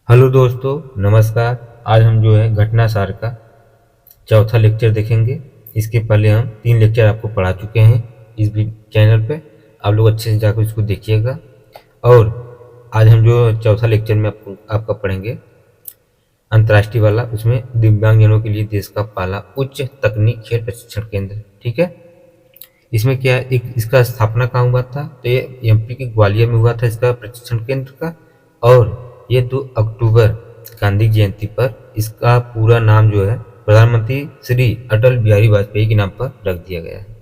Hello दोस्तों, नमस्कार। आज हम जो है घटना सार का चौथा लेक्चर देखेंगे। इसके पहले हम 3 लेक्चर आपको पढ़ा चुके हैं इस भी चैनल पे। आप लोग अच्छे से जाकर इसको देखिएगा। और आज हम जो चौथा लेक्चर में आपका पढ़ेंगे अंतर्राष्ट्रीय वाला, उसमें दिव्यांगजनों के लिए देश का पहला उच्च तकनीक खेल प्रशिक्षण केंद्र। ठीक है। इसमें क्या है, एक इसका स्थापना कहाँ हुआ था, तो ये एमपी के ग्वालियर में हुआ था इसका प्रशिक्षण केंद्र का। और ये 2 अक्टूबर गांधी जयंती पर इसका पूरा नाम जो है प्रधानमंत्री श्री अटल बिहारी वाजपेयी के नाम पर रख दिया गया है।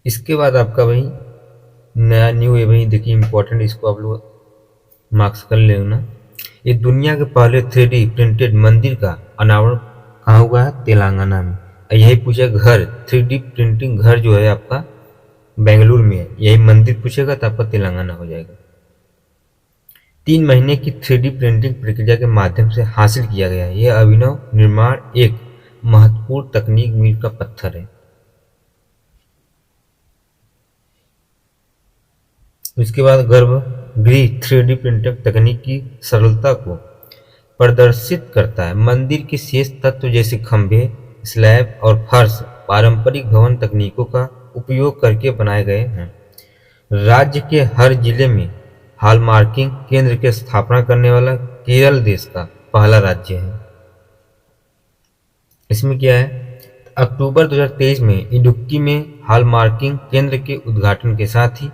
इसके बाद आपका वही नया न्यू है, वही देखिए इम्पोर्टेंट, इसको आप लोग मार्क्स कर लेना। ये दुनिया के पहले 3D प्रिंटेड मंदिर का अनावरण कहाँ हुआ है, तेलंगाना में। यही पूछा घर 3D प्रिंटिंग घर जो है आपका बेंगलुरु में है। यही मंदिर पूछेगा तो आपका तेलंगाना हो जाएगा। 3 महीने की 3D प्रिंटिंग प्रक्रिया के माध्यम से हासिल किया गया है। यह अभिनव निर्माण एक महत्वपूर्ण तकनीक मील का पत्थर है। उसके बाद गर्भगृह 3D प्रिंटिंग तकनीक की सरलता को प्रदर्शित करता है। मंदिर के शेष तत्व जैसे खंभे, स्लैब और फर्श पारंपरिक भवन तकनीकों का उपयोग करके बनाए गए हैं। राज्य के हर जिले में हॉलमार्किंग केंद्र की स्थापना करने वाला केरल देश का पहला राज्य है। इसमें क्या है, अक्टूबर 2023 में इडुक्की में हॉलमार्किंग केंद्र के उद्घाटन के साथ ही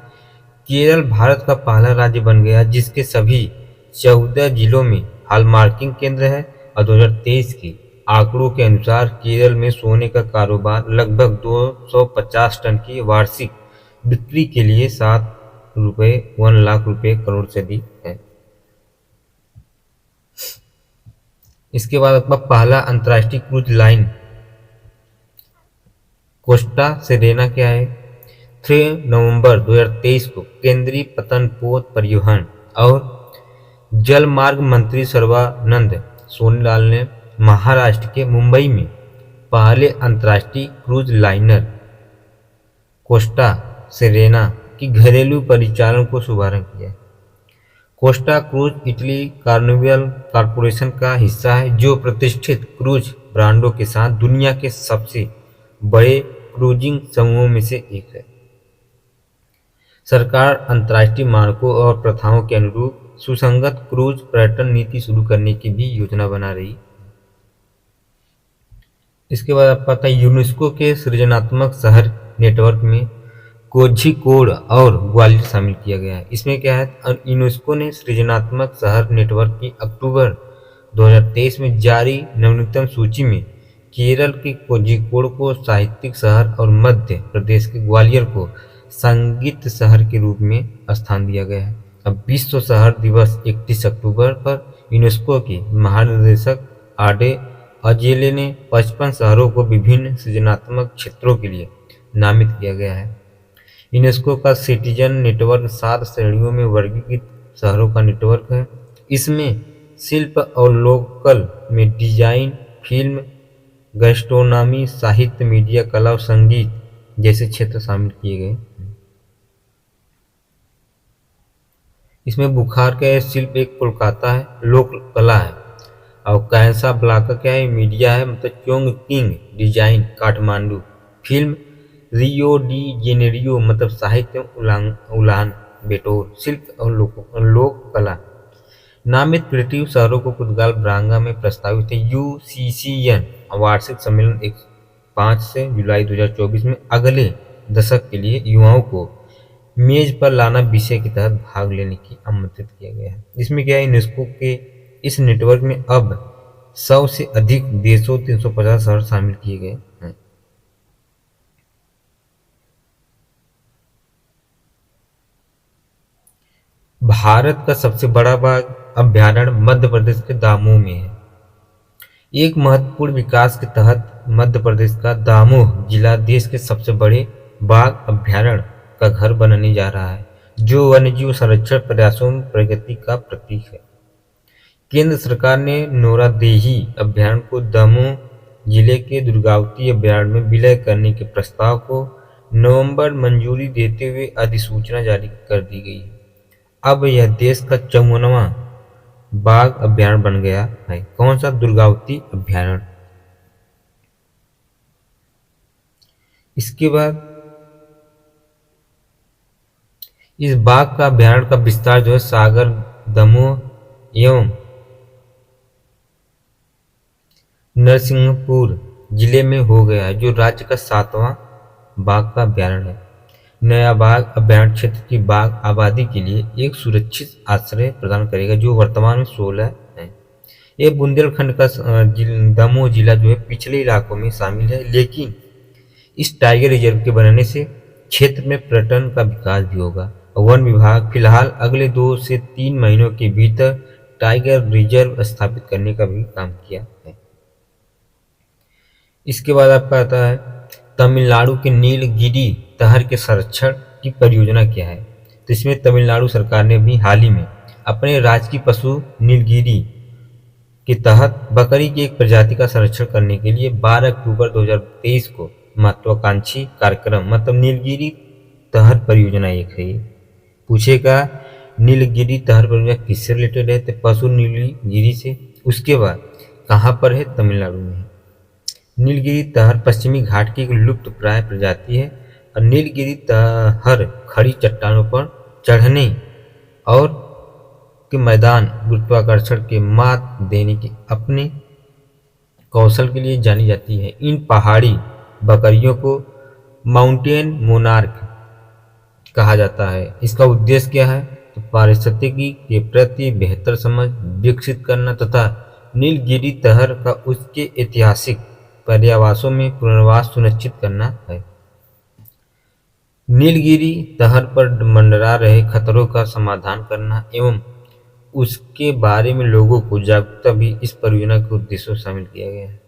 केरल भारत का पहला राज्य बन गया जिसके सभी 14 जिलों में हॉलमार्किंग केंद्र है। और 2023 के आंकड़ों के अनुसार केरल में सोने का कारोबार लगभग 250 टन की वार्षिक बिक्री के लिए 1 लाख रुपए करोड़ से अधिक है। इसके बाद आपका पहला अंतर्राष्ट्रीय क्रूज लाइन कोस्टा सेरेना क्या है, 3 नवंबर 2023 को केंद्रीय पतन पोत परिवहन और जलमार्ग मंत्री सर्बानंद सोनोवाल ने महाराष्ट्र के मुंबई में पहले अंतर्राष्ट्रीय क्रूज लाइनर कोस्टा सेरेना की घरेलू परिचालन को शुभारंभ किया। Costa cruise Italy carnival corporation का हिस्सा है जो प्रतिष्ठित क्रूज ब्रांडों के साथ दुनिया के सबसे बड़े क्रूजिंग समूहों में से एक है। सरकार अंतर्राष्ट्रीय मानकों और प्रथाओं के अनुरूप सुसंगत क्रूज पर्यटन नीति शुरू करने की भी योजना बना रही है। इसके बाद आपका आता है यूनेस्को के सृजनात्मक शहर नेटवर्क में कोझिकोड और ग्वालियर शामिल किया गया है। इसमें क्या है, यूनेस्को ने सृजनात्मक शहर नेटवर्क की अक्टूबर 2023 में जारी नवीनतम सूची में केरल के कोझिकोड को साहित्यिक शहर और मध्य प्रदेश के ग्वालियर को संगीत शहर के रूप में स्थान दिया गया है। अब विश्व शहर दिवस 31 अक्टूबर पर यूनेस्को के महानिदेशक आडे अजेले ने 55 शहरों को विभिन्न सृजनात्मक क्षेत्रों के लिए नामित किया गया है। यूनेस्को का सिटीजन नेटवर्क 7 श्रेणियों में वर्गीकृत शहरों का नेटवर्क है। इसमें शिल्प और लोकल में डिजाइन, फिल्म, गैस्ट्रोनॉमी, साहित्य, मीडिया, कला और संगीत जैसे क्षेत्र शामिल किए गए। इसमें बुखार का शिल्प एक कोलकाता है, लोक कला है। और कैसा ब्लाका क्या है, मीडिया है, मतलब Chongqing, design Kathmandu, film Rio de Janeiro, मतलब साहित्य उलान बेटोर, शिल्प और लोक कला। नामित क्रिएटिव शहरों को पुर्तगाल ब्रागा में प्रस्तावित है। यूसीसीएन वार्षिक सम्मेलन 5 से जुलाई 2024 में अगले दशक के लिए युवाओं को मेज पर लाना विषय के तहत भाग लेने की आमंत्रित किया गया है। इसमें क्या है, यूनेस्को के इस नेटवर्क में अब 100 से अधिक देशों 350 शहर शामिल किए गए हैं। भारत का सबसे बड़ा बाघ अभ्यारण्य मध्य प्रदेश के दामोह में है। एक महत्वपूर्ण विकास के तहत मध्य प्रदेश का दामोह जिला देश के सबसे बड़े बाघ अभ्यारण्य का घर बनने जा रहा है, जो वन्यजीव संरक्षण प्रयासों में प्रगति का प्रतीक है। केंद्र सरकार ने नोरादेही अभ्यारण्य को दमोह जिले के दुर्गावती अभ्यारण्य में विलय करने के प्रस्ताव को नवंबर मंजूरी देते हुए अधिसूचना जारी कर दी गई है। अब यह देश का 54वां बाघ अभ्यारण्य बन गया है। कौन सा? दुर्गावती अभ्यारण्य। इसके बाद इस बाघ का अभ्यारण्य का विस्तार जो है सागर, दमोह एवं नरसिंहपुर जिले में हो गया है, जो राज्य का 7वां बाघ का अभ्यारण्य है। नया बाघ अभ्यारण्य क्षेत्र की बाघ आबादी के लिए एक सुरक्षित आश्रय प्रदान करेगा, जो वर्तमान में 16 है। ये बुंदेलखंड का दमोह जिला जो है पिछले इलाकों में शामिल है, लेकिन इस टाइगर रिजर्व के बनने से क्षेत्र में पर्यटन का विकास भी होगा। वन विभाग फिलहाल अगले 2 से 3 महीनों के भीतर टाइगर रिजर्व स्थापित करने का भी काम किया है। इसके बाद आपका आता है तमिलनाडु के नीलगिरी तहर के संरक्षण की परियोजना क्या है। तो इसमें तमिलनाडु सरकार ने भी हाल ही में अपने राजकीय पशु नीलगिरी के तहत बकरी की एक प्रजाति का संरक्षण करने के लिए 12 अक्टूबर 2023 को महत्वाकांक्षी कार्यक्रम मतलब नीलगिरी तहर परियोजना एक है। ये पूछेगा नीलगिरी तहर परियोजना किससे रिलेटेड है, तो पशु नीलगिरी से। उसके बाद कहाँ पर है? तमिलनाडु में है। नीलगिरी तहर पश्चिमी घाट की एक लुप्त प्राय प्रजाति है और नीलगिरी तहर खड़ी चट्टानों पर चढ़ने और के मैदान गुरुत्वाकर्षण के मात देने के अपने कौशल के लिए जानी जाती है। इन पहाड़ी बकरियों को माउंटेन मोनार्क कहा जाता है। इसका उद्देश्य क्या है? तो पारिस्थितिकी के प्रति बेहतर समझ विकसित करना तथा नीलगिरी तहर का उसके ऐतिहासिक पर्यावासों में पुनर्वास सुनिश्चित करना है। नीलगिरी तहर पर मंडरा रहे खतरों का समाधान करना एवं उसके बारे में लोगों को जागरूकता भी इस परियोजना के उद्देश्यों शामिल किया गया है।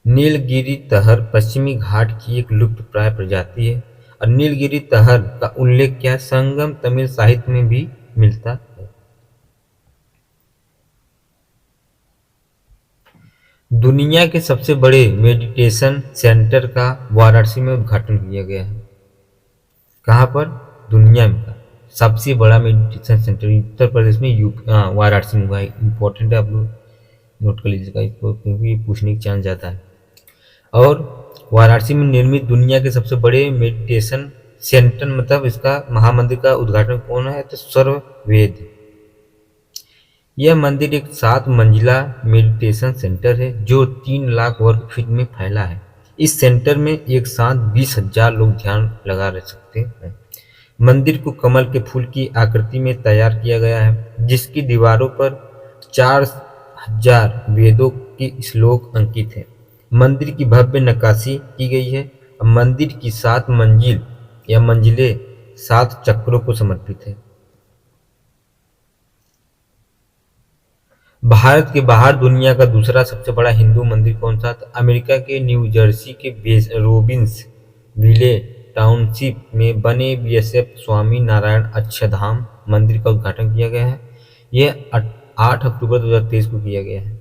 नीलगिरी तहर पश्चिमी घाट की एक लुप्तप्राय प्रजाति है और नीलगिरी तहर का उल्लेख क्या संगम तमिल साहित्य में भी मिलता है। दुनिया के सबसे बड़े मेडिटेशन सेंटर का वाराणसी में उद्घाटन किया गया है। कहाँ पर? दुनिया में का सबसे बड़ा मेडिटेशन सेंटर उत्तर प्रदेश में वाराणसी में हुआ है। इम्पोर्टेंट है, आप लोग नोट कर लीजिएगा इसको, क्योंकि पूछने की चांस ज़्यादा है। और वाराणसी में निर्मित दुनिया के सबसे बड़े मेडिटेशन सेंटर मतलब इसका महामंदिर का उद्घाटन कौन है? तो सर्ववेद। यह मंदिर एक 7 मंजिला मेडिटेशन सेंटर है जो 3 लाख वर्ग फीट में फैला है। इस सेंटर में एक साथ 20,000 लोग ध्यान लगा रह सकते हैं। मंदिर को कमल के फूल की आकृति में तैयार किया गया है, जिसकी दीवारों पर 4000 वेदों के श्लोक अंकित हैं। मंदिर की भव्य नक्काशी की गई है और मंदिर की 7 मंजिल या मंजिलें 7 चक्रों को समर्पित है। भारत के बाहर दुनिया का दूसरा सबसे बड़ा हिंदू मंदिर कौन सा? तो अमेरिका के न्यू जर्सी के रोबिन्स विले टाउनशिप में बने बीएसएफ स्वामी नारायण अक्षरधाम मंदिर का उद्घाटन किया गया है। यह 8 अक्टूबर 2023 को किया गया है।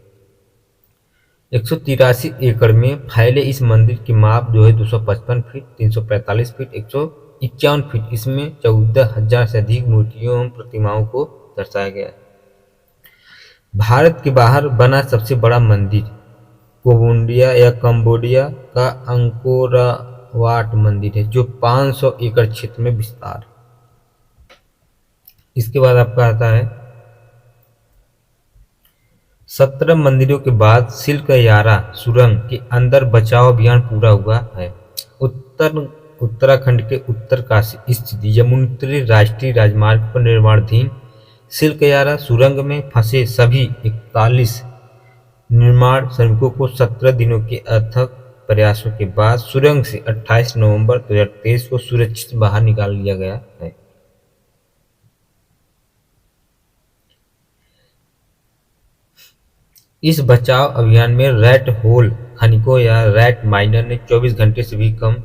183 एकड़ में फैले इस मंदिर की माप जो है 255 फीट, 345 फीट, 151 फीट। इसमें 14,000 से अधिक मूर्तियों एवं प्रतिमाओं को दर्शाया गया है। भारत के बाहर बना सबसे बड़ा मंदिर कंबोडिया का अंकोरवाट मंदिर है, जो 500 एकड़ क्षेत्र में विस्तार। इसके बाद आपका आता है 17 मंदिरों के बाद सिल्क यारा सुरंग के अंदर बचाव अभियान पूरा हुआ है। उत्तराखंड के उत्तरकाशी स्थित यमुनोत्री राष्ट्रीय राजमार्ग पर निर्माणाधीन सिल्कयारा सुरंग में फंसे सभी 41 निर्माण श्रमिकों को 17 दिनों के अथक प्रयासों के बाद सुरंग से 28 नवंबर 2023 को सुरक्षित बाहर निकाल लिया गया है। इस बचाव अभियान में रैट होल खनिकों या रैट माइनर ने 24 घंटे से भी कम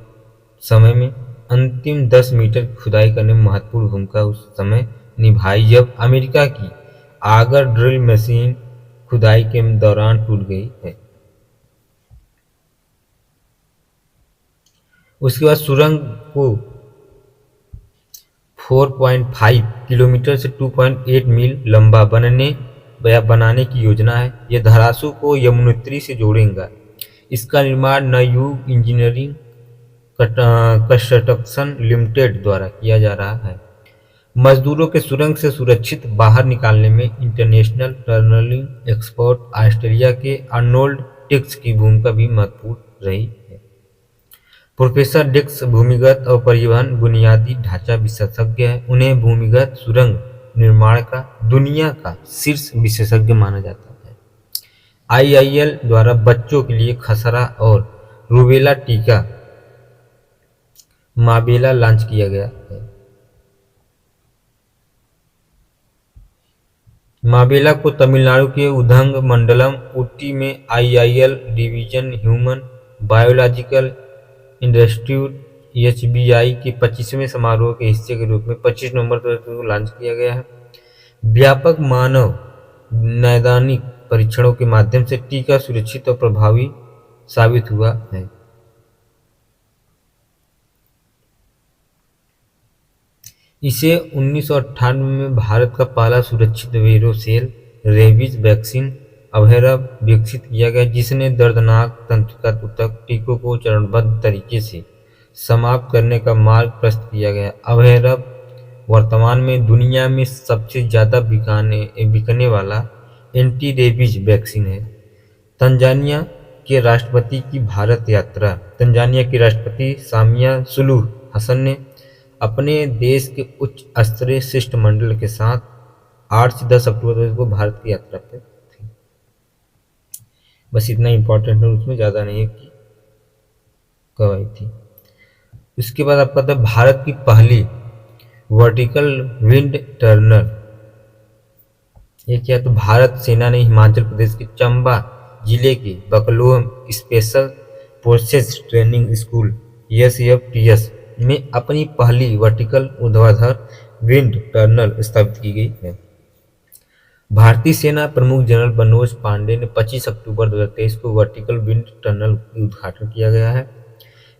समय में अंतिम 10 मीटर की खुदाई करने में महत्वपूर्ण भूमिका उस समय निभाई जब अमेरिका की आगर ड्रिल मशीन खुदाई के दौरान टूट गई है। उसके बाद सुरंग को 4.5 किलोमीटर से 2.8 मील लंबा बनाने की योजना है। यह धारासू को यमुनोत्री से जोड़ेगा। इसका निर्माण नवयुग इंजीनियरिंग कंस्ट्रक्शन लिमिटेड द्वारा किया जा रहा है। मजदूरों के सुरंग से सुरक्षित बाहर निकालने में इंटरनेशनल टनलिंग एक्सपर्ट ऑस्ट्रेलिया के अर्नोल्ड डिक्स की भूमिका भी महत्वपूर्ण रही है। प्रोफेसर डिक्स भूमिगत और परिवहन बुनियादी ढांचा विशेषज्ञ हैं। उन्हें भूमिगत सुरंग निर्माण का दुनिया का शीर्ष विशेषज्ञ माना जाता है। IIL द्वारा बच्चों के लिए खसरा और रूबेला टीका माबेला लॉन्च किया गया है। माबेला को तमिलनाडु के उदंगमंडलम ऊटी में IIL division human biological institute HBI के 25वें समारोह के हिस्से के रूप में 25 नवंबर 2022 को लॉन्च किया गया है। व्यापक मानव नैदानिक परीक्षणों के माध्यम से टीका सुरक्षित और प्रभावी साबित हुआ है। इसे 1998 में भारत का पहला सुरक्षित वेरोसेल रेबीज वैक्सीन अभयरव विकसित किया गया, जिसने दर्दनाक तंत्रिका ऊतक टीकों को चरणबद्ध तरीके से समाप्त करने का मार्ग प्रशस्त किया गया। अभयरव वर्तमान में दुनिया में सबसे ज़्यादा बिकने वाला एंटी रेबीज वैक्सीन है। तंजानिया के राष्ट्रपति की भारत यात्रा। तंजानिया के राष्ट्रपति सामिया सुलूह हसन ने अपने देश के उच्च स्तरीय शिष्टमंडल के साथ 8 से 10 अक्टूबर को भारत की यात्रा पर थी। बस इतना इम्पोर्टेंट है, उसमें ज़्यादा नहीं है कि कब आई थी। उसके बाद आपका था भारत की पहली वर्टिकल विंड टर्नर। ये क्या, तो भारत सेना ने हिमाचल प्रदेश के चंबा जिले के Bakloh special forces training school SFTS में अपनी पहली वर्टिकल ऊर्ध्वाधर विंड टर्नल स्थापित की गई है। भारतीय सेना प्रमुख जनरल मनोज पांडे ने 25 अक्टूबर 2023 को वर्टिकल विंड टनल का उद्घाटन किया गया है।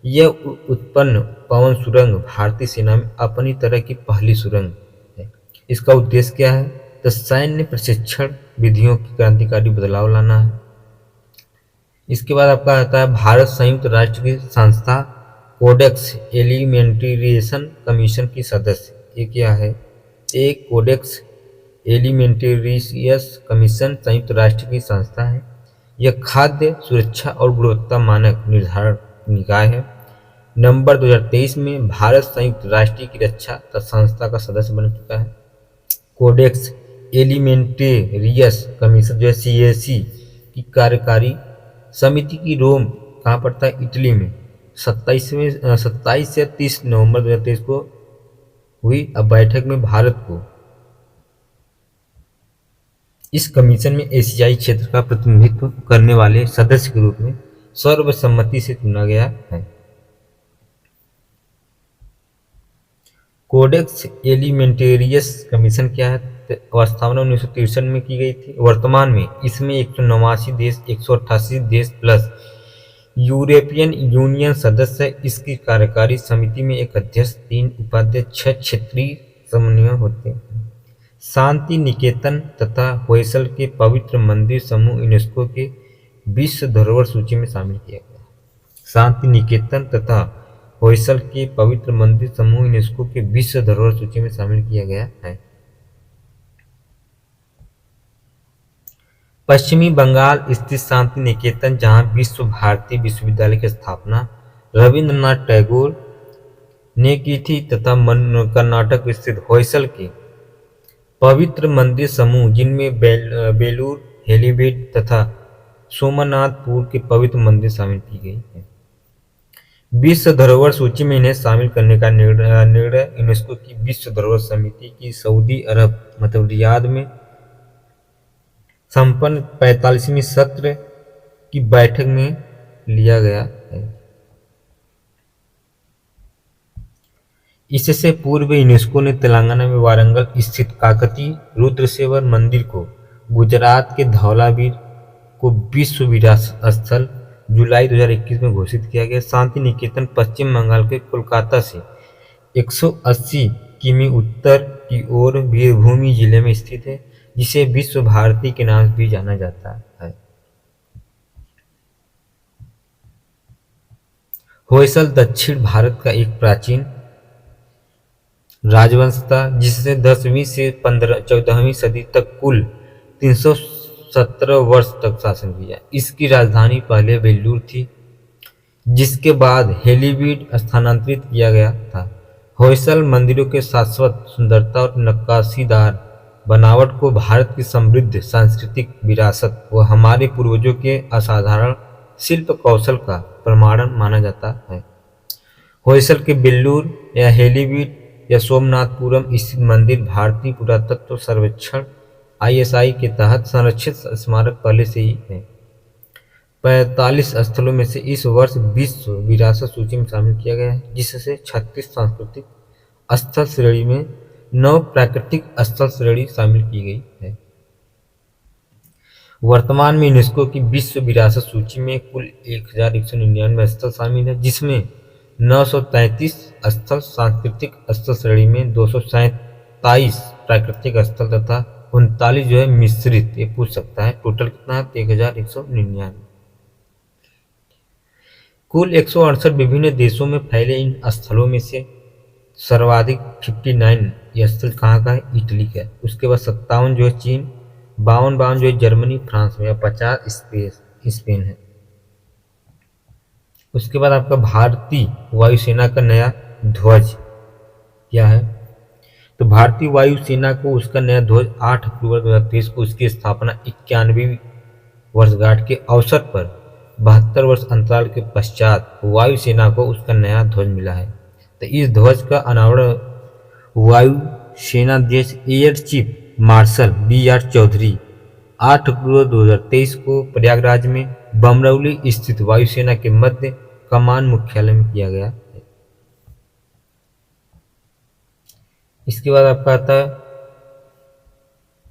यह उत्पन्न पवन सुरंग भारतीय सेना में अपनी तरह की पहली सुरंग है। इसका उद्देश्य क्या है, तो सैन्य प्रशिक्षण विधियों की क्रांतिकारी बदलाव लाना है। इसके बाद आपका आता है भारत संयुक्त राष्ट्र की संस्था कोडेक्स एलिमेंटेरिएशन कमीशन की सदस्य। ये क्या है, एक कोडेक्स एलिमेंटेरियस कमीशन संयुक्त राष्ट्र की संस्था है। यह खाद्य सुरक्षा और गुणवत्ता मानक निर्धारण निकाय है। नवंबर 2023 में भारत संयुक्त राष्ट्र की रक्षा संस्था का सदस्य बन चुका है। कोडेक्स एलिमेंटेरियस कमीशन जो है CAC की कार्यकारी समिति की रोम कहाँ पड़ता है, इटली में 27 से 30 नवंबर 2023 को हुई। अब बैठक में भारत को इस कमीशन में एशियाई क्षेत्र का प्रतिनिधित्व करने वाले सदस्य के रूप में सर्वसम्मति से चुना गया है। कोडेक्स एलिमेंटेरियस कमीशन क्या है, स्थापना 1963 में की गई थी। वर्तमान में इसमें 189 देश 188 देश प्लस यूरोपियन यूनियन सदस्य है। इसकी कार्यकारी समिति में एक अध्यक्ष, 3 उपाध्यक्ष, 6 क्षेत्रीय समन्वय होते हैं। शांति निकेतन तथा होयसल के पवित्र मंदिर समूह यूनेस्को के विश्व धरोहर सूची में शामिल किया गया। शांति निकेतन तथा होयसल के पवित्र मंदिर समूह यूनेस्को के विश्व धरोहर सूची में शामिल किया गया है। पश्चिमी बंगाल स्थित शांति निकेतन, जहां विश्व भारती विश्वविद्यालय की स्थापना रविंद्रनाथ टैगोर ने की थी, तथा कर्नाटक स्थित होयसल के पवित्र मंदिर समूह, जिनमें बेलूर हेलीबीड तथा सोमनाथपुर के पवित्र मंदिर शामिल की गई है। विश्व धरोहर सूची में इन्हें शामिल करने का निर्णय यूनेस्को की विश्व धरोहर समिति की सऊदी अरब मतलब रियाद में संपन्न 45वीं सत्र की बैठक में लिया गया है। इससे पूर्व यूनेस्को ने तेलंगाना में वारंगल स्थित काकतीय रुद्रसेवर मंदिर को, गुजरात के धौलावीर को विश्व विरासत स्थल जुलाई 2021 में घोषित किया गया। शांति निकेतन पश्चिम बंगाल के कोलकाता से 180 किमी उत्तर की ओर वीरभूमि जिले में स्थित है, जिसे विश्व भारती के नाम से भी जाना जाता है। होयसल दक्षिण भारत का एक प्राचीन राजवंश था, जिसने 10वीं से 14वीं सदी तक कुल 317 वर्ष तक शासन किया। इसकी राजधानी पहले वेल्लूर थी, जिसके बाद हेलीवीड स्थानांतरित किया गया था। होयसल मंदिरों के शाश्वत सुंदरता और नक्काशीदार बनावट को भारत की समृद्ध सांस्कृतिक विरासत व हमारे पूर्वजों के असाधारण शिल्प कौशल का प्रमाण माना जाता है। होयसल के बेल्लूर या हेलीवीड या सोमनाथपुरम स्थित मंदिर भारतीय पुरातत्व सर्वेक्षण ISI के तहत संरक्षित स्मारक पहले से ही है। 45 स्थलों में से इस वर्ष विश्व विरासत सूची में शामिल किया गया है, जिससे 36 सांस्कृतिक स्थल श्रेणी में 9 प्राकृतिक स्थल श्रेणी शामिल की गई है। वर्तमान में यूनेस्को की विश्व विरासत सूची में कुल 1199 स्थल शामिल है, जिसमें 933 स्थल सांस्कृतिक स्थल श्रेणी में, 227 प्राकृतिक स्थल तथा 39 जो है मिश्रित। ये पूछ सकता है टोटल कितना है, 1199। कुल 168 विभिन्न देशों में फैले इन स्थलों में से सर्वाधिक 59 ये स्थल कहाँ का है, इटली का है। उसके बाद 57 जो है चीन, 52 जो है जर्मनी फ्रांस में, 50 स्पेन है। उसके बाद आपका भारतीय वायुसेना का नया ध्वज क्या है, तो भारतीय वायुसेना को उसका नया ध्वज 8 अक्टूबर 2023 को उसकी स्थापना 91वीं वर्षगांठ के अवसर पर 72 वर्ष अंतराल के पश्चात वायुसेना को उसका नया ध्वज मिला है। तो इस ध्वज का अनावरण वायुसेनाध्यक्ष air chief marshal BR Chaudhari 8 अक्टूबर 2023 को प्रयागराज में बमरौली स्थित वायुसेना के मध्य कमान मुख्यालय में किया गया है। इसके बाद आपका आता है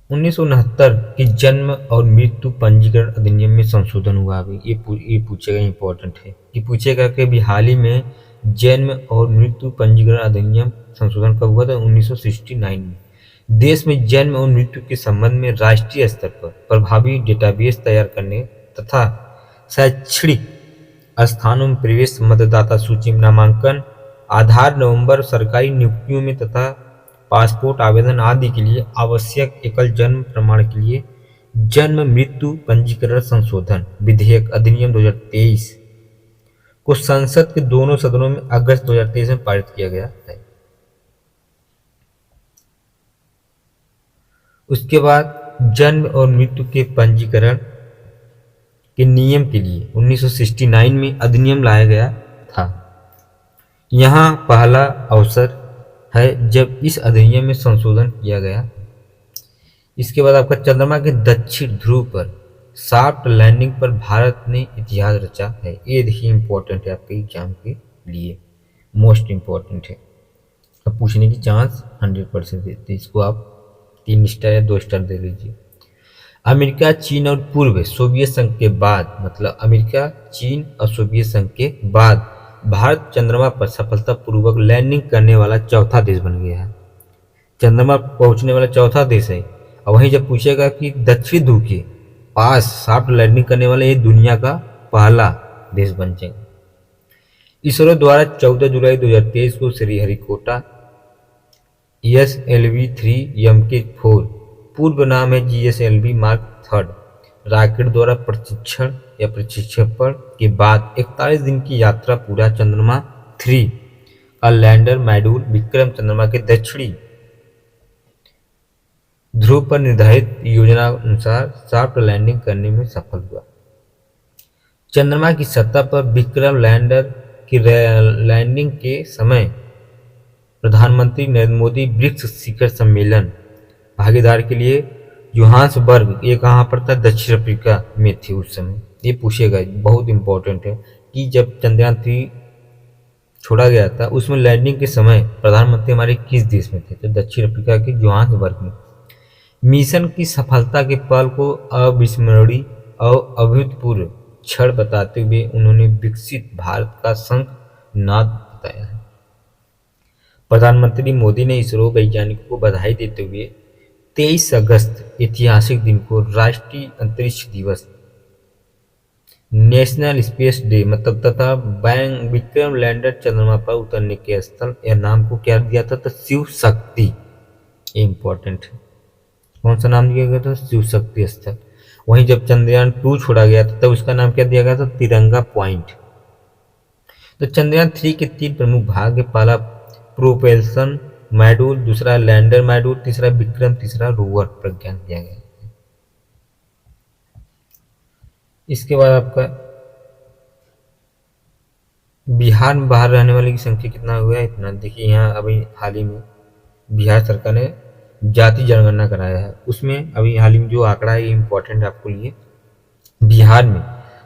1969 की जन्म और मृत्यु पंजीकरण अधिनियम में संशोधन हुआ। अभी ये पूछेगा, इंपॉर्टेंट है कि पूछेगा कि अभी हाल ही में जन्म और मृत्यु पंजीकरण अधिनियम संशोधन कब हुआ था, 1969 में। देश में जन्म और मृत्यु के संबंध में राष्ट्रीय स्तर पर प्रभावी डेटाबेस तैयार करने तथा शैक्षणिक स्थानों में प्रवेश, मतदाता सूची में नामांकन, आधार नवंबर, सरकारी नियुक्तियों में तथा पासपोर्ट आवेदन आदि के लिए आवश्यक एकल जन्म प्रमाण के लिए जन्म मृत्यु पंजीकरण संशोधन विधेयक अधिनियम 2023 को संसद के दोनों सदनों में अगस्त 2023 में पारित किया गया है। उसके बाद जन्म और मृत्यु के पंजीकरण के नियम के लिए 1969 में अधिनियम लाया गया था। यहाँ पहला अवसर है जब इस अधिनियम में संशोधन किया गया। इसके बाद आपका चंद्रमा के दक्षिण ध्रुव पर सॉफ्ट लैंडिंग पर भारत ने इतिहास रचा है। ये देखिए इंपॉर्टेंट है आपके एग्जाम के लिए, मोस्ट इम्पॉर्टेंट है। अब पूछने की चांस 100% देते, इसको आप 3 स्टार या 2 स्टार दे लीजिए। अमेरिका, चीन और पूर्व सोवियत संघ के बाद, मतलब अमेरिका, चीन और सोवियत संघ के बाद भारत चंद्रमा पर सफलतापूर्वक लैंडिंग करने वाला चौथा देश बन गया है। चंद्रमा पर पहुंचने वाला चौथा देश है। और वहीं जब पूछेगा कि दक्षिण ध्रुव के पास सॉफ्ट लैंडिंग करने वाला ये दुनिया का पहला देश बन जाएगा। इसरो द्वारा 14 जुलाई 2023 को श्रीहरिकोटा ESLV-3 MK4 पूर्व नाम है GSLV मार्क 3 रॉकेट द्वारा प्रशिक्षण के बाद 41 दिन की यात्रा पूरा चंद्रमा 3 का लैंडर मॉड्यूल विक्रम चंद्रमा के दक्षिणी ध्रुव पर निर्धारित योजना अनुसार सॉफ्ट लैंडिंग करने में सफल हुआ। चंद्रमा की सतह पर विक्रम लैंडर की लैंडिंग के समय प्रधानमंत्री नरेंद्र मोदी ब्रिक्स शिखर सम्मेलन भागीदार के लिए जोहान्सबर्ग, ये कहाँ पर था, दक्षिण अफ्रीका में थे उस समय। ये पूछेगा, बहुत इंपॉर्टेंट है कि जब चंद्रयान 3 छोड़ा गया था उसमें लैंडिंग के समय प्रधानमंत्री हमारे किस देश में थे, तो दक्षिण अफ्रीका के जोहान्सबर्ग में। मिशन की सफलता के पल को अविस्मरणीय और अभूतपूर्व क्षण बताते हुए उन्होंने विकसित भारत का शंख नाद बताया है। प्रधानमंत्री मोदी ने इसरो वैज्ञानिकों को बधाई देते हुए 23 अगस्त ऐतिहासिक दिन को राष्ट्रीय अंतरिक्ष दिवस, नेशनल स्पेस डे मतलब तथा बैंग विक्रम लैंडर चंद्रमा पर उतरने के स्थल या नाम को क्या दिया था? तो शिव शक्ति। इम्पोर्टेंट है। कौन सा नाम दिया गया था? शिव शक्ति स्थल। वहीं जब चंद्रयान 2 छोड़ा गया था तब उसका नाम क्या दिया गया था? तिरंगा पॉइंट। तो चंद्रयान 3 के 3 प्रमुख भाग है। पहला प्रोपेल्सन मॉड्यूल, दूसरा लैंडर मॉड्यूल, तीसरा विक्रम, तीसरा रोवर प्रज्ञान किया गया। इसके बाद आपका बिहार में बाहर रहने वाले की संख्या कितना हुआ है? इतना। देखिए यहाँ अभी हाल ही में बिहार सरकार ने जाति जनगणना कराया है, उसमें अभी हाल ही में जो आंकड़ा है ये इम्पोर्टेंट है आपके लिए। बिहार में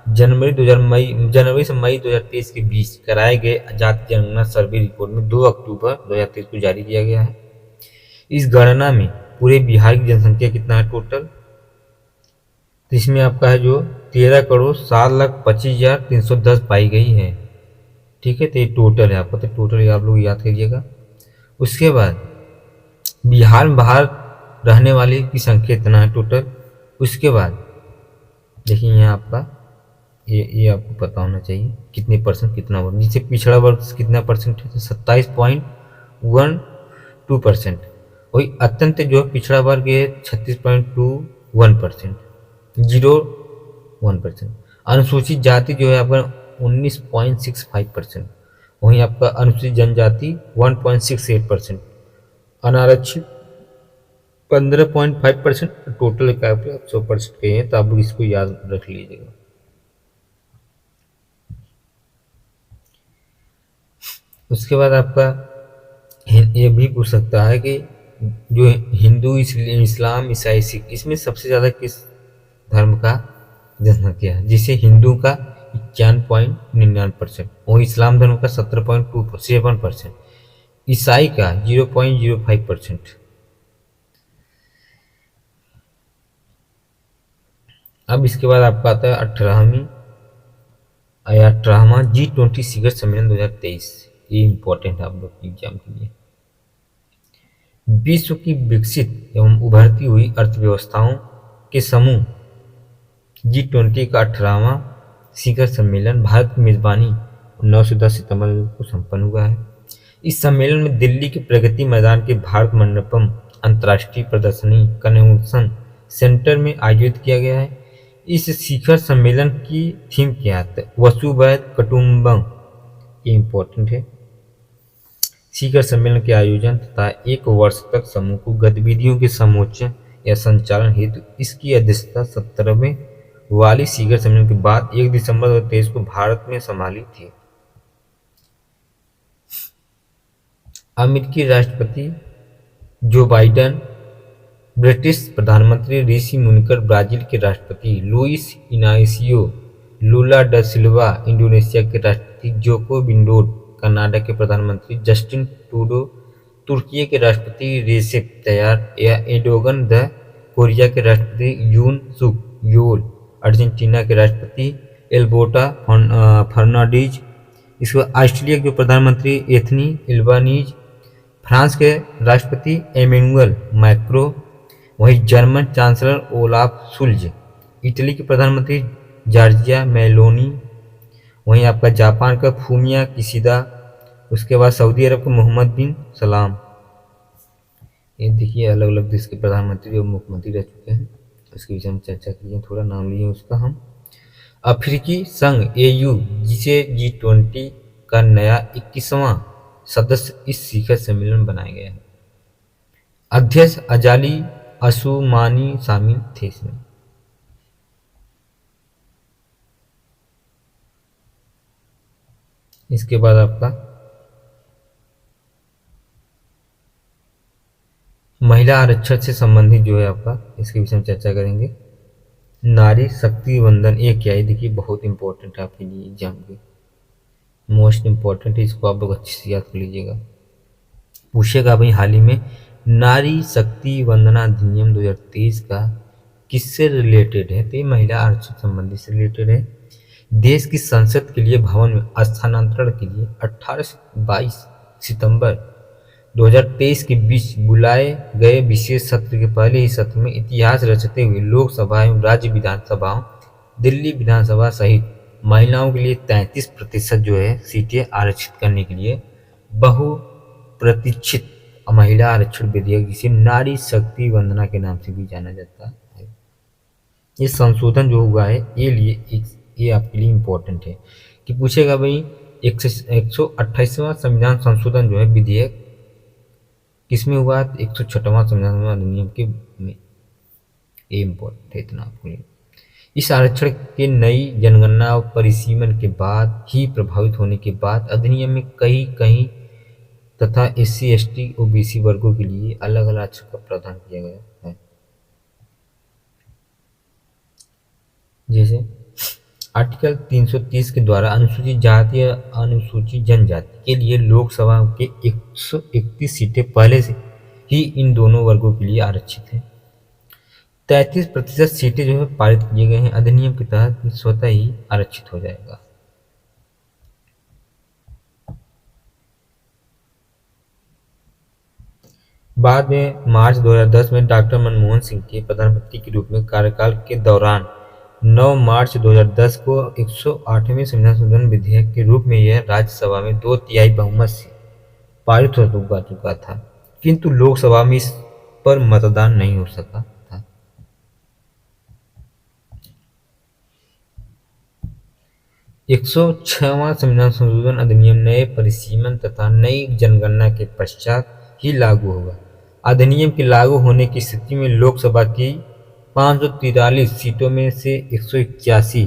जनवरी से मई 2023 के बीच कराए गए जाति जनगणना सर्वे रिपोर्ट में 2 अक्टूबर 2023 को जारी किया गया है। इस गणना में पूरे बिहार की जनसंख्या कितना है टोटल? तो इसमें आपका है जो 13,07,25,310 पाई गई है। ठीक है, तो ये टोटल है आपका, तो टोटल आप लोग याद करिएगा। उसके बाद बिहार में बाहर रहने वाले की संख्या इतना है टोटल। उसके बाद देखिए यहाँ आपका ये आपको पता होना चाहिए कितने परसेंट कितना वर्ग, जिससे पिछड़ा वर्ग कितना परसेंट है? तो 27.12%। वही अत्यंत जो पिछड़ा वर्ग है 36.21%, 0.1%। अनुसूचित जाति जो है आपका 19.65%। वहीं आपका अनुसूचित जनजाति 1.68%, अनारक्षित 15.5%। टोटल का 100% के हैं, तो आप लोग इसको याद रख लीजिएगा। उसके बाद आपका ये भी पूछ सकता है कि जो हिंदू, इस्लाम, ईसाई, सिख, इसमें सबसे ज़्यादा किस धर्म का जनसंख्या है? जिसे हिंदू का 51.99%, और इस्लाम धर्म का 17.27%, ईसाई का 0.05%। अब इसके बाद आपका आता है 18वां G20 शिखर सम्मेलन 2023। ये इम्पोर्टेंट है आप लोग की एग्जाम के लिए। विश्व की विकसित एवं उभरती हुई अर्थव्यवस्थाओं के समूह G20 का 18वां शिखर सम्मेलन भारत की मेजबानी 9 से 10 सितंबर को संपन्न हुआ है। इस सम्मेलन में दिल्ली के प्रगति मैदान के भारत मंडपम अंतर्राष्ट्रीय प्रदर्शनी कन्वेंशन सेंटर में आयोजित किया गया है। इस शिखर सम्मेलन की थीम क्या है? वसुधैव कुटुंबकम। ये इम्पोर्टेंट है। शिखर सम्मेलन के आयोजन तथा 1 वर्ष तक समूह को गतिविधियों के समोच्चय या संचालन हेतु इसकी अध्यक्षता 17वें वाली शिखर सम्मेलन के बाद 1 दिसंबर 2023 को भारत में संभाली थी। अमेरिकी राष्ट्रपति जो बाइडेन, ब्रिटिश प्रधानमंत्री ऋषि मुनकर, ब्राजील के राष्ट्रपति लुइस इनासियो लुला ड सिल्वा, इंडोनेशिया के राष्ट्रपति जोको विडोडो, कनाडा के प्रधानमंत्री जस्टिन ट्रूडो, तुर्की के राष्ट्रपति रेसेप तैयार एर्डोगन, कोरिया के राष्ट्रपति यून सुक योल, अर्जेंटीना के राष्ट्रपति एल्बर्टो फर्नांडीज, इसके बाद ऑस्ट्रेलिया के प्रधानमंत्री एंथनी एल्बानीज, फ्रांस के राष्ट्रपति एमेनुअल मैक्रो, वहीं German chancellor Olaf Schulze, Italy के प्रधानमंत्री जॉर्जिया मेलोनी, वहीं आपका जापान का फूमिया किशिदा, उसके बाद सऊदी अरब का मोहम्मद बिन सलाम। ये देखिए अलग अलग देश के प्रधानमंत्री और मुख्यमंत्री रह चुके हैं, उसके विषय में चर्चा की, थोड़ा नाम लिए उसका हम। अफ्रीकी संघ AU, जिसे G20 का नया 21वां सदस्य इस शिखर सम्मेलन बनाया गया है। अध्यक्ष अजाली असुमानी शामिल थे इसमें। इसके बाद आपका महिला आरक्षण से संबंधित जो है आपका, इसके विषय में चर्चा करेंगे। नारी शक्ति वंदन ये क्या है? देखिए बहुत इंपॉर्टेंट है आपके लिए एग्जाम के, मोस्ट इंपॉर्टेंट है, इसको आप लोग अच्छे से याद कर लीजिएगा। पूछेगा भाई हाल ही में नारी शक्ति वंदना अधिनियम 2023 का किससे रिलेटेड है? तो ये महिला आरक्षण संबंधी से रिलेटेड है। देश की संसद के लिए भवन में स्थानांतरण के लिए 18 से 22 सितंबर 2023 के बीच बुलाए गए विशेष सत्र के पहले ही सत्र में इतिहास रचते हुए लोकसभा एवं राज्य विधानसभाओं, दिल्ली विधानसभा सहित महिलाओं के लिए 33% जो है सीटें आरक्षित करने के लिए बहुप्रतीक्षित महिला आरक्षण विधेयक, जिसे नारी शक्ति वंदना के नाम से भी जाना जाता है, ये संशोधन जो हुआ है ये आपके लिए इम्पोर्टेंट है कि पूछेगा भाई 128वां संविधान संशोधन जो है विधेयक किसमें हुआ, 106वां संविधान अधिनियम के में। ये इम्पोर्टेंट है इतना आपके लिए। इस आरक्षण के नई जनगणना और परिसीमन के बाद ही प्रभावित होने के बाद अधिनियम में कहीं तथा SC ST OBC वर्गों के लिए अलग अलग आरक्षण का प्रावधान किया गया है। जैसे आर्टिकल 330 के द्वारा अनुसूचित जाति या अनुसूचित जनजाति के लिए लोकसभा के 131 सीटें पहले से ही इन दोनों वर्गों के लिए आरक्षित हैं। 33% सीटें जो है पारित किए गए हैं अधिनियम के तहत, स्वतः ही आरक्षित हो जाएगा। बाद में मार्च 2010 में डॉक्टर मनमोहन सिंह के प्रधानमंत्री के रूप में कार्यकाल के दौरान 9 मार्च 2010 को 108वें संविधान संशोधन विधेयक के रूप में यह राज्यसभा में 2/3 बहुमत से पारित हो चुका था, किंतु लोकसभा में इस पर मतदान नहीं हो सका था। एक 106वां संविधान संशोधन अधिनियम नए परिसीमन तथा नई जनगणना के पश्चात ही लागू होगा। अधिनियम के लागू होने की स्थिति में लोकसभा की 543 सीटों में से 181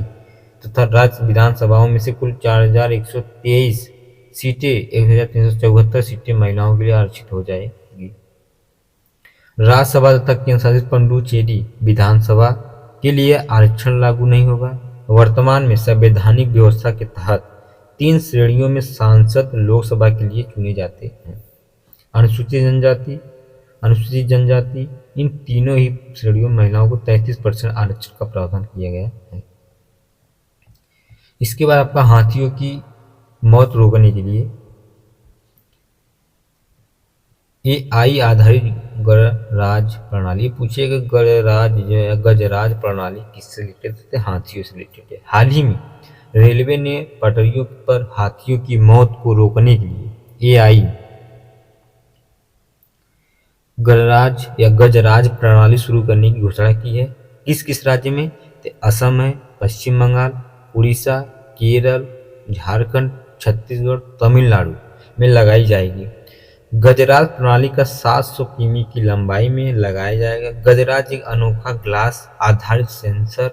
तथा राज्य विधानसभाओं में से कुल 4123 सीटें 1374 सीटें महिलाओं के लिए आरक्षित हो जाएगी। राज्यसभा तथा केंद्र शासित पुडुचेरी विधानसभा के लिए आरक्षण लागू नहीं होगा। वर्तमान में संवैधानिक व्यवस्था के तहत 3 श्रेणियों में सांसद लोकसभा के लिए चुने जाते हैं। अनुसूचित जनजाति इन तीनों ही श्रेणियों में महिलाओं को 33% आरक्षण का प्रावधान किया गया है। इसके बाद आपका हाथियों की मौत रोकने के लिए AI आधारित गणराज प्रणाली पूछेगा। गणराज जो है गजराज प्रणाली किससे रिलेटेड है? हाथियों से रिलेटेड है। हाल ही में रेलवे ने पटरियों पर हाथियों की मौत को रोकने के लिए AI गणराज या गजराज प्रणाली शुरू करने की घोषणा की है। किस किस राज्य में? तो असम है, पश्चिम बंगाल, उड़ीसा, केरल, झारखंड, छत्तीसगढ़, तमिलनाडु में लगाई जाएगी। गजराज प्रणाली का 700 किमी की लंबाई में लगाया जाएगा। गजराज एक अनोखा ग्लास आधारित सेंसर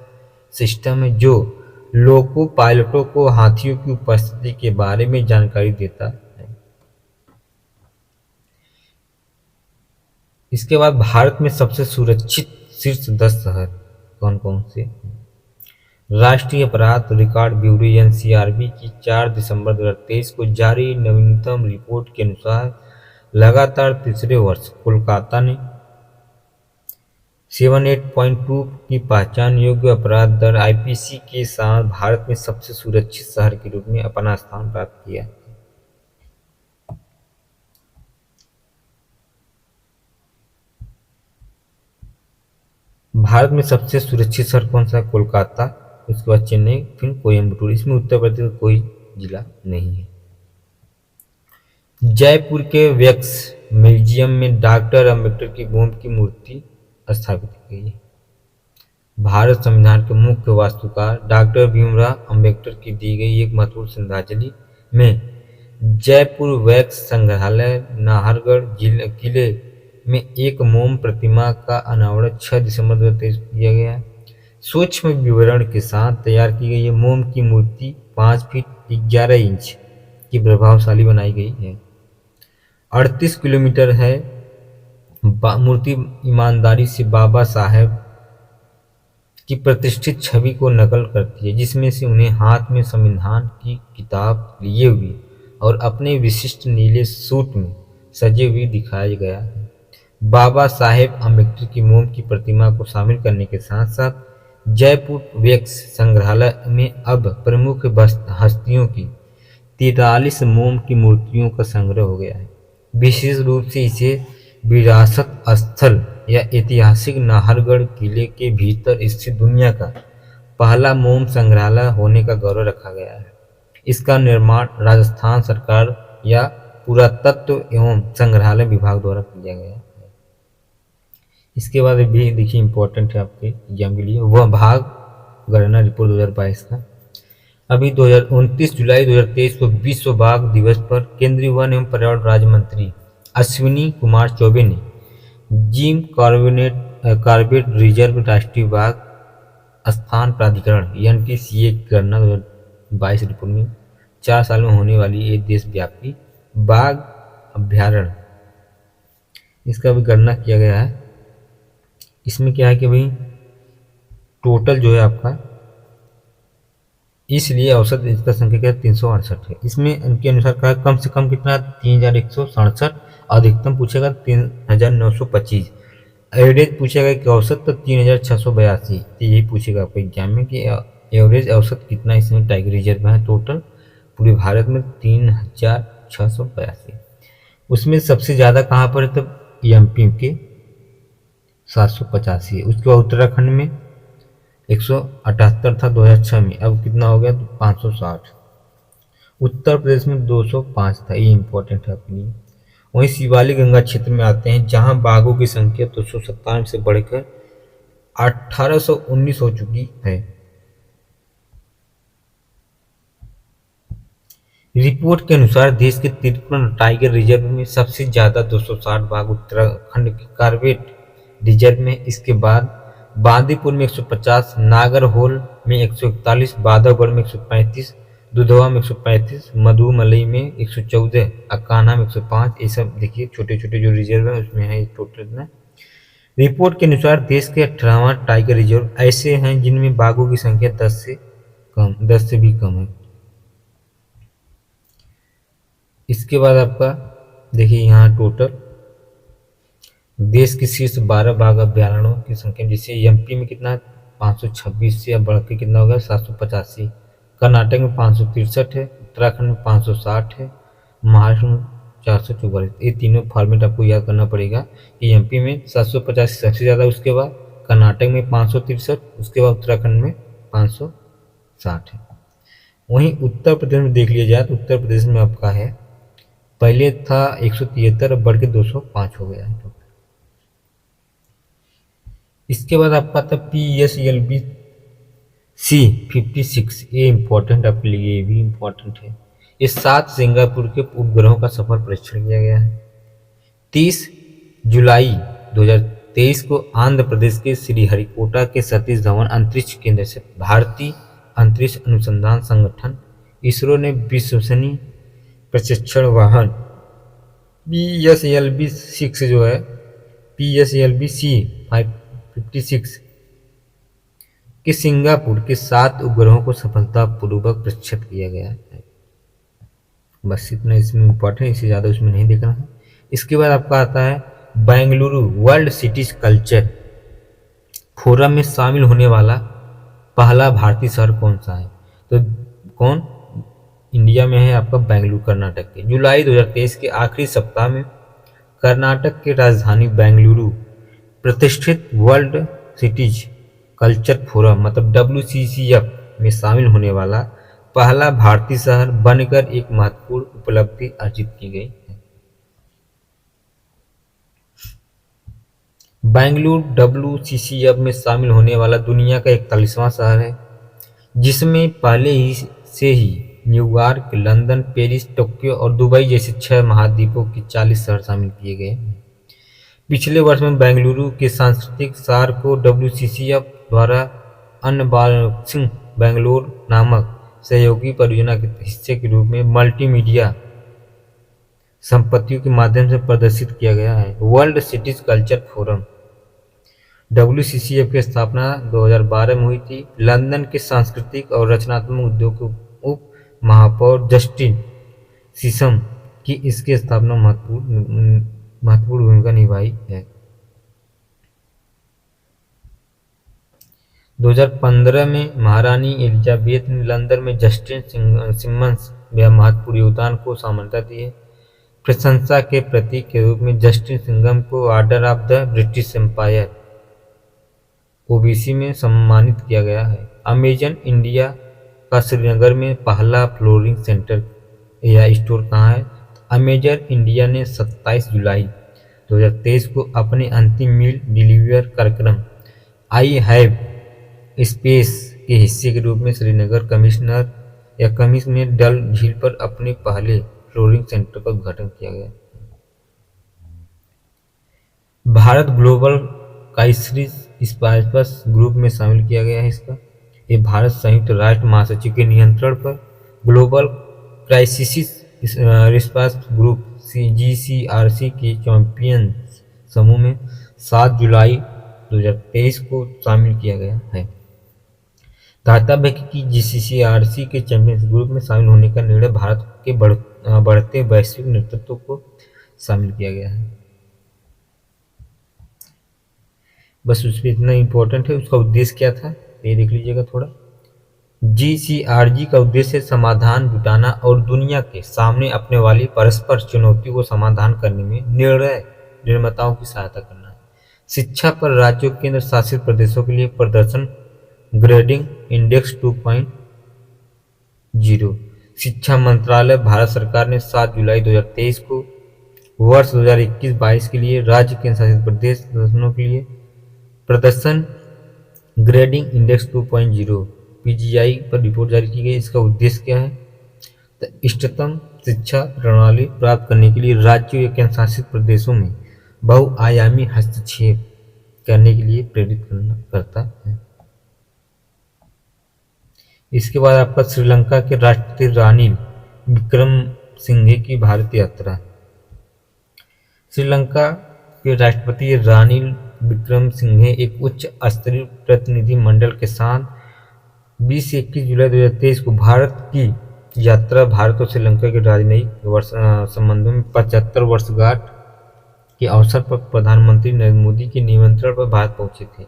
सिस्टम है जो लोको पायलटों को हाथियों की उपस्थिति के बारे में जानकारी देता है। इसके बाद भारत में सबसे सुरक्षित शीर्ष 10 शहर कौन कौन से? राष्ट्रीय अपराध रिकॉर्ड ब्यूरो NCRB की 4 दिसंबर 2023 को जारी नवीनतम रिपोर्ट के अनुसार लगातार तीसरे वर्ष कोलकाता ने 78.2 की पहचान योग्य अपराध दर IPC के साथ भारत में सबसे सुरक्षित शहर के रूप में अपना स्थान प्राप्त किया। भारत में सबसे सुरक्षित शहर कौन सा है? कोलकाता, उसके बाद चेन्नई, फिर कोयम्बटूर। इसमें उत्तर प्रदेश का कोई जिला नहीं है। जयपुर के वैक्स म्यूजियम में डॉक्टर अंबेडकर की भूमि की मूर्ति स्थापित की गई है। भारत संविधान के मुख्य वास्तुकार डॉक्टर भीमराव अंबेडकर की दी गई एक महत्वपूर्ण श्रद्धांजलि में जयपुर वैक्स संग्रहालय नाहरगढ़ किले में एक मोम प्रतिमा का अनावरण 6 दिसंबर 2023 किया गया। सूक्ष्म विवरण के साथ तैयार की गई मोम की मूर्ति 5 फीट 11 इंच की प्रभावशाली बनाई गई है। 38 किलोमीटर है। मूर्ति ईमानदारी से बाबा साहेब की प्रतिष्ठित छवि को नकल करती है, जिसमें से उन्हें हाथ में संविधान की किताब लिए हुए और अपने विशिष्ट नीले सूट में सजे हुए दिखाया गया है। बाबा साहेब अम्बेडकर की मोम की प्रतिमा को शामिल करने के साथ साथ जयपुर वैक्स संग्रहालय में अब प्रमुख हस्तियों की 43 मोम की मूर्तियों का संग्रह हो गया है, विशेष रूप से इसे विरासत स्थल या ऐतिहासिक नाहरगढ़ किले के भीतर स्थित दुनिया का पहला मोम संग्रहालय होने का गौरव रखा गया है। इसका निर्माण राजस्थान सरकार या पुरातत्व एवं संग्रहालय विभाग द्वारा किया गया है। इसके बाद भी देखिए इम्पोर्टेंट है आपके एग्जाम के लिए, वह भाग गणना रिपोर्ट 2022 का। अभी 29 जुलाई 2023 को विश्व बाघ दिवस पर केंद्रीय वन एवं पर्यावरण राज्य मंत्री अश्विनी कुमार चौबे ने जिम कॉर्बेट रिजर्व राष्ट्रीय बाघ स्थान प्राधिकरण NTCA की गणना 2022 रिपोर्ट में 4 साल में होने वाली ये देशव्यापी बाघ अभ्यारण्य, इसका भी गणना किया गया है। इसमें क्या है कि भाई टोटल जो है आपका, इसलिए औसत इसका संख्या क्या है 368 है। इसमें उनके अनुसार कहा कम से कम कितना 3167, अधिकतम पूछेगा 3925, एवरेज पूछेगा कि औसत तो 3682। तो यही पूछेगा आपको एग्जाम में कि एवरेज औसत कितना इसमें टाइगर रिजर्व है टोटल पूरे भारत में 3682। उसमें सबसे ज़्यादा कहाँ पर है तो MP के 785 है। उसके बाद उत्तराखंड में 178 था 2006 में, अब कितना हो गया तो 560। उत्तर प्रदेश में 205 था, ये इंपॉर्टेंट है आपके लिए। वहीं शिवालिक गंगा क्षेत्र में आते हैं जहां बाघों की संख्या 297 से बढ़कर 1819 हो चुकी है। रिपोर्ट के अनुसार देश के 53 टाइगर रिजर्व में सबसे ज्यादा 260 बाघ उत्तराखंड के कॉर्बेट रिजर्व में, इसके बाद बांदीपुर में 150, नागरहोल में 141, बांधवगढ़ में 135, दुधवा में 135, मधुमलई में 114, अकाना में 105। ये सब देखिए छोटे छोटे जो रिजर्व है उसमें है टोटल इतना। रिपोर्ट के अनुसार देश के 18वां टाइगर रिजर्व ऐसे हैं जिनमें बाघों की संख्या 10 से भी कम है। इसके बाद आपका देखिए यहाँ टोटल देश के शीर्ष 12 बाघ अभ्यारण्यों की संख्या, जैसे MP में कितना है 526 से अब बढ़ के कितना होगा 785, कर्नाटक में 563 है, उत्तराखंड में 560 है, महाराष्ट्र में 444। ये तीनों फॉर्मेट आपको याद करना पड़ेगा कि MP में 785 सबसे ज़्यादा, उसके बाद कर्नाटक में 563, उसके बाद उत्तराखंड में 560 है। वहीं उत्तर प्रदेश में देख लिया जाए तो उत्तर प्रदेश में आपका है पहले था 173, अब बढ़ के 205 हो गया है। इसके बाद आपका था PSLV C56, ये इम्पोर्टेंट आपके लिए, ये भी इम्पोर्टेंट है। ये 7 सिंगापुर के उपग्रहों का सफल परीक्षण किया गया है। 30 जुलाई 2023 को आंध्र प्रदेश के श्रीहरिकोटा के सतीश धवन अंतरिक्ष केंद्र से भारतीय अंतरिक्ष अनुसंधान संगठन इसरो ने विश्वसनीय प्रशिक्षण वाहन PSLV 6 जो है PSLV C56 कि सिंगापुर के 7 उपग्रहों को सफलतापूर्वक प्रक्षेपित किया गया है। बस इतना इसमें इम्पोर्टेंट, इससे ज़्यादा उसमें नहीं देखना है। इसके बाद आपका आता है Bengaluru world cities culture forum में शामिल होने वाला पहला भारतीय शहर कौन सा है, तो कौन इंडिया में है आपका बेंगलुरु कर्नाटक के। जुलाई 2023 के आखिरी सप्ताह में कर्नाटक की राजधानी बेंगलुरु प्रतिष्ठित वर्ल्ड सिटीज कल्चर फोरम मतलब WCCF में शामिल होने वाला पहला भारतीय शहर बनकर एक महत्वपूर्ण उपलब्धि अर्जित की गई है। बेंगलुरु WCCF में शामिल होने वाला दुनिया का 41वां शहर है, जिसमें पहले ही से ही न्यूयॉर्क, लंदन, पेरिस, टोक्यो और दुबई जैसे 6 महाद्वीपों के 40 शहर शामिल किए गए हैं। पिछले वर्ष में बेंगलुरु के सांस्कृतिक सार को WCCF द्वारा अनबॉक्सिंग बेंगलोर नामक सहयोगी परियोजना के हिस्से के रूप में मल्टीमीडिया संपत्तियों के माध्यम से प्रदर्शित किया गया है। World cities culture forum WCCF की स्थापना 2012 में हुई थी। लंदन के सांस्कृतिक और रचनात्मक उद्योग के उप महापौर जस्टिन सीसम की इसकी स्थापना महत्वपूर्ण भूमिका निभाई है। 2015 में महारानी एलिजाबेथ ने लंदन में जस्टिन सिमंस या महत्वपूर्ण योगदान को समानता दी है। प्रशंसा के प्रतीक के रूप में जस्टिन सिंघम को order of the British Empire OBE में सम्मानित किया गया है। अमेजन इंडिया का श्रीनगर में पहला फ्लोरिंग सेंटर या स्टोर कहाँ है? अमेजन इंडिया ने 27 जुलाई 2023 को अपने अंतिम मील डिलीवर कार्यक्रम आई हैव स्पेस के हिस्से के रूप में श्रीनगर कमिश्नर में डल झील पर अपने पहले फ्लोरिंग सेंटर का उद्घाटन किया गया। Bharat global crisis spice group में शामिल किया गया है इसका। ये भारत संयुक्त राष्ट्र महासचिव के नियंत्रण पर global crisis response group GCRC के चैंपियंस समूह में 7 जुलाई 2023 को शामिल किया गया है। दातव्य है कि GCRC के चैंपियंस ग्रुप में शामिल होने का निर्णय भारत के बढ़ते वैश्विक नेतृत्व को शामिल किया गया है। बस उसमें इतना इम्पोर्टेंट है। उसका उद्देश्य क्या था ये देख लीजिएगा थोड़ा। GCRG का उद्देश्य समाधान जुटाना और दुनिया के सामने अपने वाली परस्पर चुनौती को समाधान करने में निर्णय निर्माताओं की सहायता करना है। शिक्षा पर राज्यों केंद्र शासित प्रदेशों के लिए प्रदर्शन ग्रेडिंग इंडेक्स 2.0। शिक्षा मंत्रालय भारत सरकार ने 7 जुलाई 2023 को वर्ष 2021-22 के लिए राज्य केंद्र शासित प्रदेश प्रदर्शनों के लिए प्रदर्शन ग्रेडिंग इंडेक्स 2.0 PGI पर रिपोर्ट जारी की गई। इसका उद्देश्य क्या है? तो इष्टतम शिक्षा प्रणाली प्राप्त करने के लिए राज्यों या केंद्र शासित प्रदेशों में बहुआयामी हस्तक्षेप करने के लिए प्रेरित करता है। इसके बाद आपका श्रीलंका के राष्ट्रपति रानिल विक्रमसिंघे की भारत यात्रा। श्रीलंका के राष्ट्रपति रानिल विक्रमसिंघे एक उच्च स्तरीय प्रतिनिधि मंडल के साथ 20 से 21 जुलाई 2023 को भारत की यात्रा भारत और श्रीलंका के राजनयिक संबंधों में 75 वर्षगांठ के अवसर पर प्रधानमंत्री नरेंद्र मोदी के निमंत्रण पर भारत पहुंचे थे।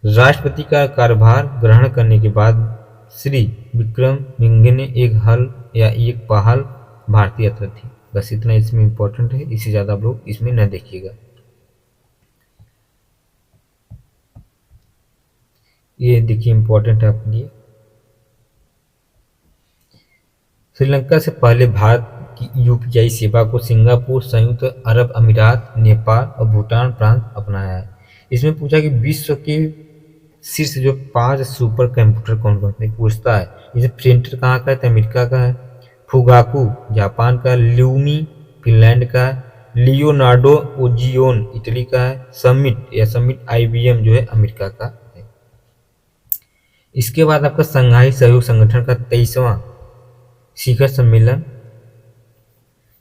राष्ट्रपति का कार्यभार ग्रहण करने के बाद श्री विक्रमसिंघे ने एक हल या एक पहल भारतीय यात्रा थी। बस इतना इसमें इम्पोर्टेंट है, इससे ज़्यादा आप लोग इसमें न देखिएगा। ये देखिए इम्पोर्टेंट है आपके लिए। श्रीलंका से पहले भारत की UPI सेवा को सिंगापुर, संयुक्त अरब अमीरात, नेपाल और भूटान प्रांत अपनाया है। इसमें पूछा कि विश्व के शीर्ष जो 5 सुपर कंप्यूटर कौन कौन से पूछता है। जैसे प्रिंटर कहाँ का है? तो अमेरिका का है। फुगाकू जापान का, ल्यूमी फिनलैंड का, लियोनार्डो ओजियोन इटली का है, समिट IBM जो है अमेरिका का है। इसके बाद आपका संघाई सहयोग संगठन का 23वां शिखर सम्मेलन।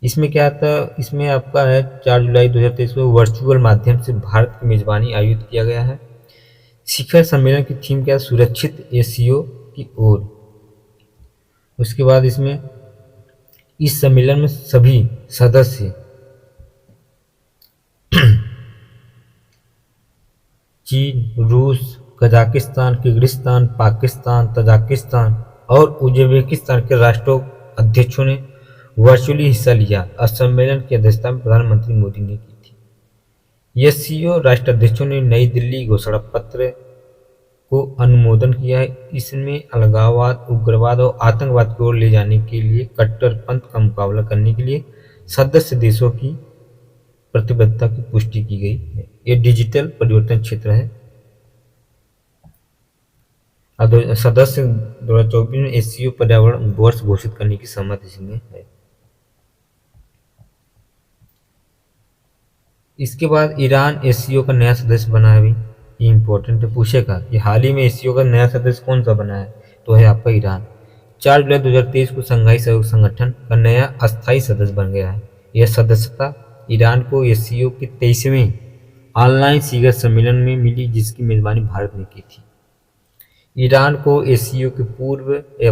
इसमें क्या था? इसमें आपका है 4 जुलाई 2023 को वर्चुअल माध्यम से भारत की मेजबानी आयोजित किया गया है। शिखर सम्मेलन की थीम क्या है? सुरक्षित SEO की ओर। उसके बाद इसमें इस सम्मेलन में सभी सदस्य चीन, रूस, कजाकिस्तान, किर्गिस्तान, पाकिस्तान, तजाकिस्तान और उज्बेकिस्तान के राष्ट्रों अध्यक्षों ने वर्चुअली हिस्सा लिया। सम्मेलन की अध्यक्षता में प्रधानमंत्री मोदी ने की थी। SEO राष्ट्राध्यक्षों ने नई दिल्ली घोषणा पत्र को अनुमोदन किया है। इसमें अलगाववाद, उग्रवाद और आतंकवाद की ओर ले जाने के लिए कट्टरपंथ का मुकाबला करने के लिए सदस्य देशों की प्रतिबद्धता की पुष्टि की गई है। ये डिजिटल परिवर्तन क्षेत्र है। सदस्य 2024 में SEO पर्यावरण वर्ष घोषित करने की सहमति इसमें है। इसके बाद ईरान SEO का नया सदस्य बना है। ये इंपॉर्टेंट है, पूछेगा कि हाल ही में SEO का नया सदस्य कौन सा बना है? तो है आपका ईरान। 4 जुलाई 2023 को संघाई सहयोग संगठन का नया अस्थायी सदस्य बन गया है। यह सदस्यता ईरान को SEO के 23वें ऑनलाइन शिखर सम्मेलन में मिली, जिसकी मेजबानी भारत ने की थी। ईरान को SEO के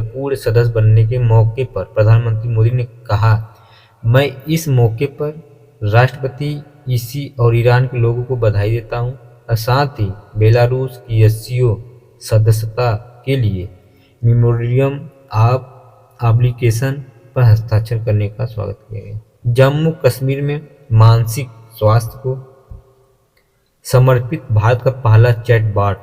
पूर्ण सदस्य बनने के मौके पर प्रधानमंत्री मोदी ने कहा, मैं इस मौके पर राष्ट्रपति ईसी और ईरान के लोगों को बधाई देता हूं और साथ ही बेलारूस की SEO सदस्यता के लिए मेमोरेंडम ऑफ ऑब्लिगेशन पर हस्ताक्षर करने का स्वागत किया गया। जम्मू कश्मीर में मानसिक स्वास्थ्य को समर्पित भारत का पहला चैटबॉट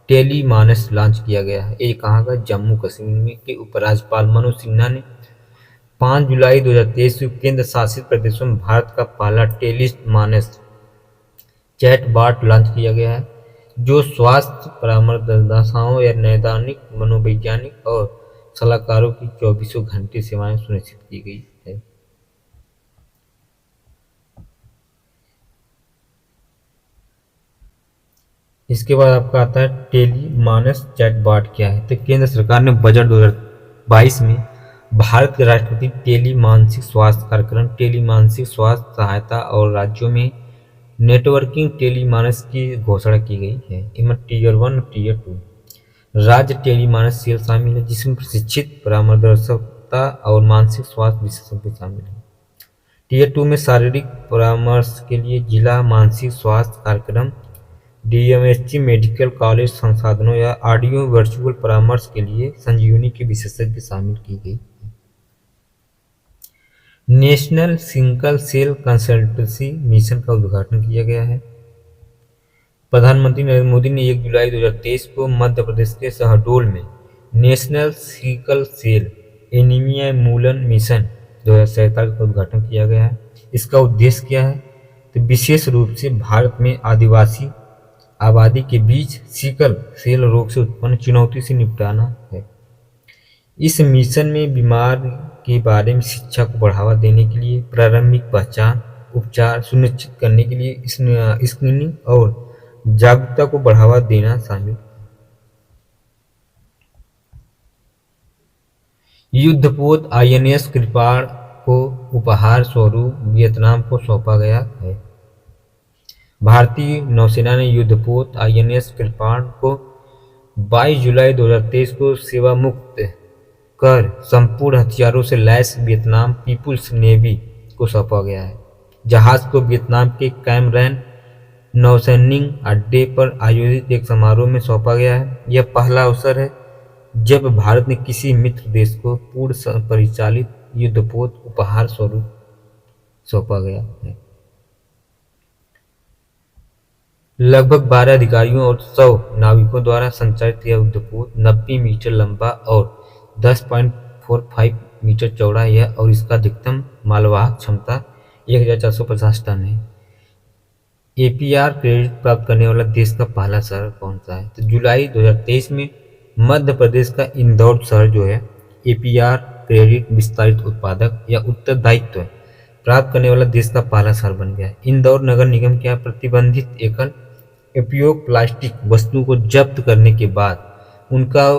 टेली मानस लॉन्च किया गया है। ये कहाँ का? जम्मू कश्मीर में के उपराज्यपाल मनोज सिन्हा ने 5 जुलाई 2023 को केंद्र शासित प्रदेशों में भारत का पहला टेली मानस चैटबॉट लॉन्च किया गया है, जो स्वास्थ्य परामर्शदाताओं या नैदानिक मनोवैज्ञानिक और सलाहकारों की 24 घंटे सेवाएं सुनिश्चित की गई है। इसके बाद आपका आता है टेली मानस चैटबॉट क्या है। तो केंद्र सरकार ने बजट 2022 में भारत के राष्ट्रपति टेली मानसिक स्वास्थ्य कार्यक्रम टेली मानसिक स्वास्थ्य सहायता और राज्यों में नेटवर्किंग टेली मानस की घोषणा की गई है। इनमें टीयर 1 और टीयर 2 राज्य टेली मानस सेल शामिल है, जिसमें प्रशिक्षित परामर्शदाता और मानसिक स्वास्थ्य विशेषज्ञ शामिल हैं। टीयर 2 में शारीरिक परामर्श के लिए जिला मानसिक स्वास्थ्य कार्यक्रम, डीएमएचसी मेडिकल कॉलेज संसाधनों या ऑडियो वर्चुअल परामर्श के लिए संजीवनी के विशेषज्ञ शामिल की गई। National single cell consultancy mission का उद्घाटन किया गया है। प्रधानमंत्री नरेंद्र मोदी ने 1 जुलाई 2023 को मध्य प्रदेश के शहडोल में नेशनल सिकल सेल एनीमिया मूलन मिशन 2047 का उद्घाटन किया गया है। इसका उद्देश्य क्या है? तो विशेष रूप से भारत में आदिवासी आबादी के बीच सिकल सेल रोग से उत्पन्न चुनौती से निपटाना है। इस मिशन में बीमार के बारे में शिक्षा को बढ़ावा देने के लिए प्रारंभिक पहचान, उपचार सुनिश्चित करने के लिए स्क्रीनिंग और जागरूकता को बढ़ावा देना शामिल। युद्धपोत आईएनएस कृपाण को उपहार स्वरूप वियतनाम को सौंपा गया है। भारतीय नौसेना ने युद्धपोत आईएनएस कृपाण को 22 जुलाई 2023 को सेवा मुक्त कर संपूर्ण हथियारों से लैस वियतनाम पीपुल्स नेवी को सौंपा गया है। जहाज को वियतनाम के कैम रैन नौसैनिक अड्डे पर आयोजित एक समारोह में सौंपा गया है। यह पहला अवसर है जब भारत ने किसी मित्र देश को पूर्ण परिचालित युद्धपोत उपहार स्वरूप सौंपा गया है। लगभग 12 अधिकारियों और 100 नाविकों द्वारा संचालित यह युद्धपोत 90 मीटर लंबा और 10.45 मीटर चौड़ा है और इसका अधिकतम मालवाहक क्षमता 1450 टन है। एपीआर क्रेडिट प्राप्त करने वाला देश का पहला शहर कौन सा है? तो जुलाई 2023 में मध्य प्रदेश का इंदौर शहर जो है एपीआर क्रेडिट विस्तारित उत्पादक या उत्तरदायित्व प्राप्त करने वाला देश का पहला शहर बन गया है। इंदौर नगर निगम क्या प्रतिबंधित एकल उपयोग प्लास्टिक वस्तुओं को जब्त करने के बाद उनका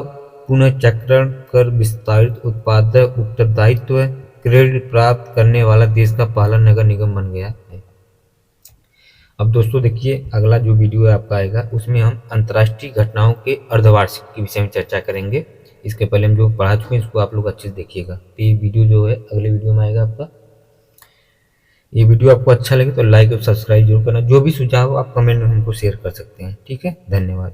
पुनर्चक्रण कर विस्तारित उत्पादक उत्तरदायित्व क्रेडिट प्राप्त करने वाला देश का पहला नगर निगम बन गया है। अब दोस्तों देखिए, अगला जो वीडियो आपका आएगा उसमें हम अंतर्राष्ट्रीय घटनाओं के अर्धवार्षिक के विषय में चर्चा करेंगे। इसके पहले हम जो पढ़ा चुके हैं इसको आप लोग अच्छे से देखिएगा। तो ये वीडियो जो है अगले वीडियो में आएगा आपका। ये वीडियो आपको अच्छा लगे तो लाइक और सब्सक्राइब जरूर करना। जो भी सुझाव आप कमेंट में हमको शेयर कर सकते हैं। ठीक है, धन्यवाद।